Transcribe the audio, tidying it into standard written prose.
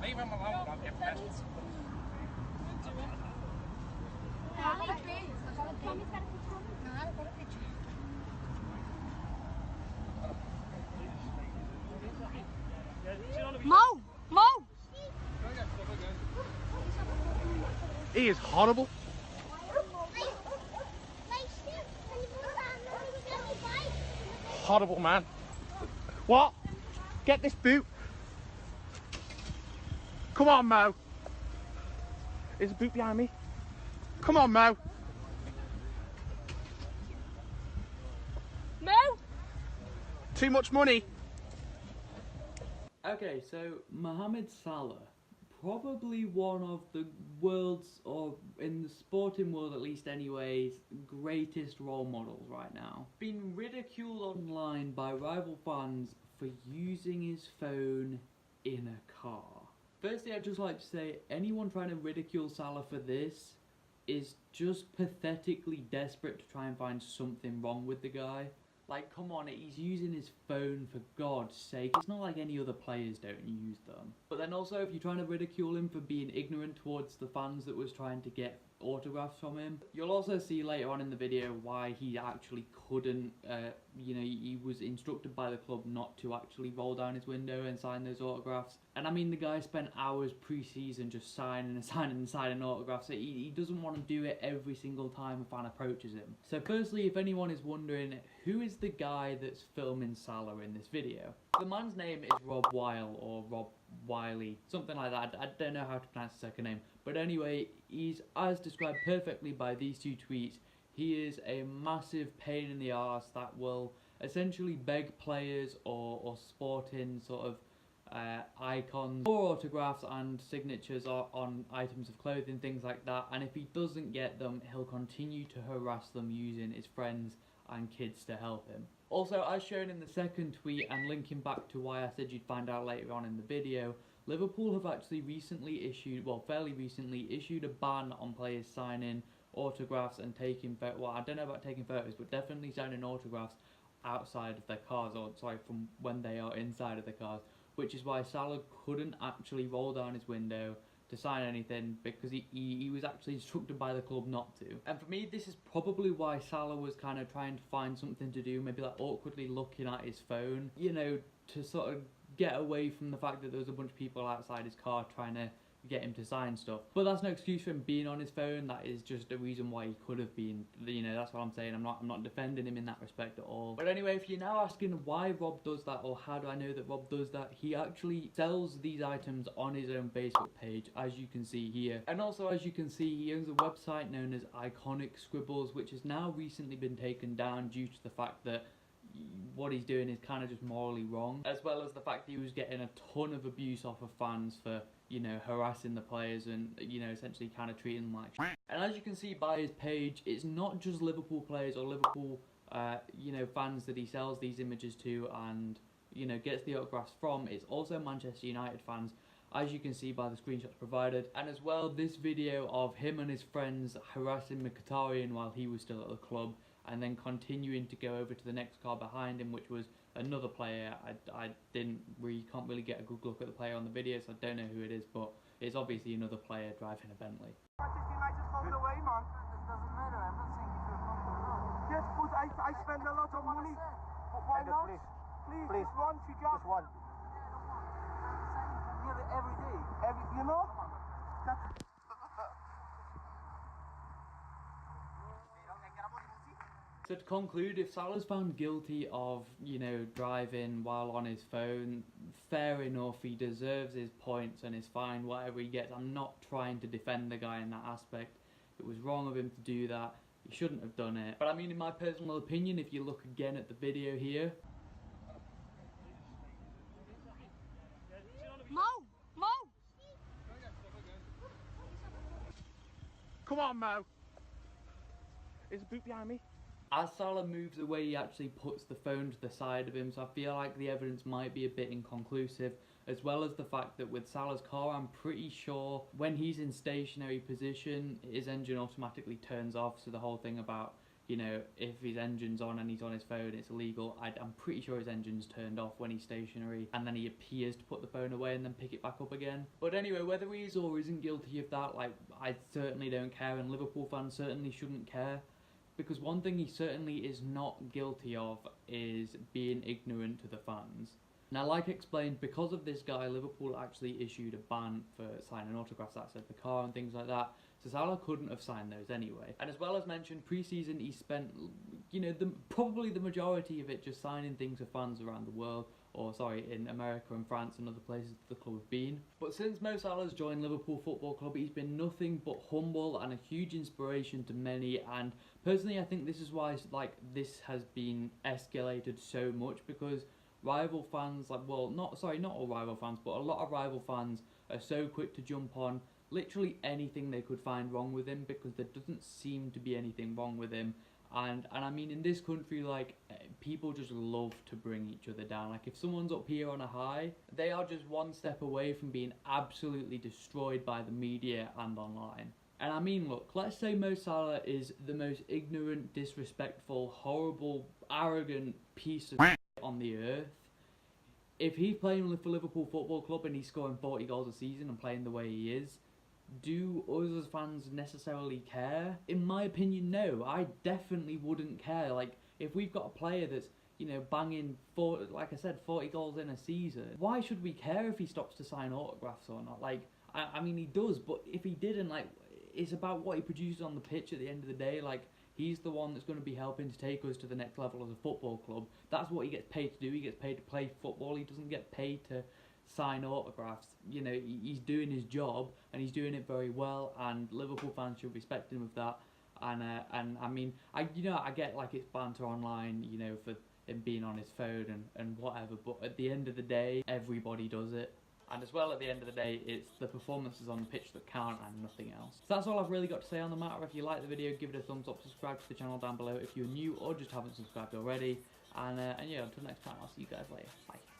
Leave him alone, don't get pissed. Mo! Mo! He is horrible. Horrible man. What? Get this boot. Come on, Mo. There's a boot behind me. Come on, Mo. Mo! Too much money. Okay, so Mohamed Salah, probably one of the world's, or in the sporting world at least anyways, greatest role models right now. Been ridiculed online by rival fans for using his phone in a car. Firstly, I'd just like to say, anyone trying to ridicule Salah for this is just pathetically desperate to try and find something wrong with the guy. Like, come on, he's using his phone, for God's sake. It's not like any other players don't use them. But then also, if you're trying to ridicule him for being ignorant towards the fans that was trying to get autographs from him, you'll also see later on in the video why he actually couldn't, you know, he was instructed by the club not to actually roll down his window and sign those autographs. And I mean, the guy spent hours pre-season just signing and signing and signing autographs. So he doesn't want to do it every single time a fan approaches him. So firstly, if anyone is wondering, who is the guy that's filming Salah in this video? The man's name is Rob Weil, or Rob Wiley, something like that. I don't know how to pronounce his second name. But anyway, he's as described perfectly by these two tweets. He is a massive pain in the arse that will essentially beg players or sporting sort of icons for autographs and signatures on items of clothing, things like that. And if he doesn't get them, he'll continue to harass them using his friends and kids to help him. Also, as shown in the second tweet and linking back to why I said you'd find out later on in the video, Liverpool have actually recently issued, well, fairly recently issued a ban on players signing autographs and taking, well, I don't know about taking photos, but definitely signing autographs outside of their cars, or sorry, from when they are inside of the cars, which is why Salah couldn't actually roll down his window to sign anything, because he was actually instructed by the club not to. And for me, this is probably why Salah was kind of trying to find something to do, maybe like awkwardly looking at his phone, you know, to sort of get away from the fact that there was a bunch of people outside his car trying to get him to sign stuff. But that's no excuse for him being on his phone. That is just a reason why he could have been, you know, that's what I'm saying. I'm not defending him in that respect at all. But anyway, if you're now asking why Rob does that, or how do I know that Rob does that, he actually sells these items on his own Facebook page, as you can see here. And also, as you can see, he owns a website known as Iconic Scribbles, which has now recently been taken down due to the fact that what he's doing is kind of just morally wrong, as well as the fact that he was getting a ton of abuse off of fans for, you know, harassing the players and, you know, essentially kind of treating them like shit. And as you can see by his page, it's not just Liverpool players or Liverpool, you know, fans that he sells these images to and, you know, gets the autographs from. It's also Manchester United fans, as you can see by the screenshots provided. And as well, this video of him and his friends harassing Mkhitaryan while he was still at the club, and then continuing to go over to the next car behind him, which was another player. I can't really get a good look at the player on the video, so I don't know who it is, but it's obviously another player driving a Bentley. Manchester United found a way, man. It doesn't matter, I'm not saying you feel comfortable. Yes, but I spend a lot of money. But why not? Please, just one, you just one. Nearly every day. You know? So to conclude, if Salah's found guilty of, you know, driving while on his phone, fair enough, he deserves his points and his fine, whatever he gets. I'm not trying to defend the guy in that aspect. It was wrong of him to do that. He shouldn't have done it. But I mean, in my personal opinion, if you look again at the video here... Mo! Mo! Come on, Mo. There's a boot behind me. As Salah moves away, he actually puts the phone to the side of him, so I feel like the evidence might be a bit inconclusive, as well as the fact that with Salah's car, I'm pretty sure when he's in stationary position, his engine automatically turns off, so the whole thing about, you know, if his engine's on and he's on his phone, it's illegal. I'm pretty sure his engine's turned off when he's stationary, and then he appears to put the phone away and then pick it back up again. But anyway, whether he is or isn't guilty of that, like, I certainly don't care, and Liverpool fans certainly shouldn't care. Because one thing he certainly is not guilty of is being ignorant to the fans. Now, like explained, because of this guy, Liverpool actually issued a ban for signing autographs outside the car and things like that. So Salah couldn't have signed those anyway. And as well as mentioned, pre-season he spent, you know, probably the majority of it just signing things for fans around the world. Or sorry, in America and France and other places the club have been. But since Mo Salah's joined Liverpool Football Club, he's been nothing but humble and a huge inspiration to many. And personally, I think this is why, like, this has been escalated so much, because rival fans, like, well, not all rival fans, but a lot of rival fans are so quick to jump on literally anything they could find wrong with him, because there doesn't seem to be anything wrong with him. And I mean, in this country, like, people just love to bring each other down. Like, if someone's up here on a high, they are just one step away from being absolutely destroyed by the media and online. And I mean, look, let's say Mo Salah is the most ignorant, disrespectful, horrible, arrogant piece of shit on the earth. If he's playing for Liverpool Football Club and he's scoring 40 goals a season and playing the way he is, do us as fans necessarily care? In my opinion, no. I definitely wouldn't care. Like, if we've got a player that's, you know, banging, like I said, 40 goals in a season, why should we care if he stops to sign autographs or not? Like, I mean, he does, but if he didn't, like, it's about what he produces on the pitch at the end of the day. Like, he's the one that's going to be helping to take us to the next level as a football club. That's what he gets paid to do. He gets paid to play football. He doesn't get paid to sign autographs. You know, he's doing his job and he's doing it very well, and Liverpool fans should respect him with that. And I mean, I get, like, it's banter online, you know, for him being on his phone and whatever, but at the end of the day, everybody does it. And as well, at the end of the day, it's the performances on the pitch that count and nothing else. So that's all I've really got to say on the matter. If you like the video, give it a thumbs up, subscribe to the channel down below if you're new or just haven't subscribed already. And yeah, until next time, I'll see you guys later. Bye.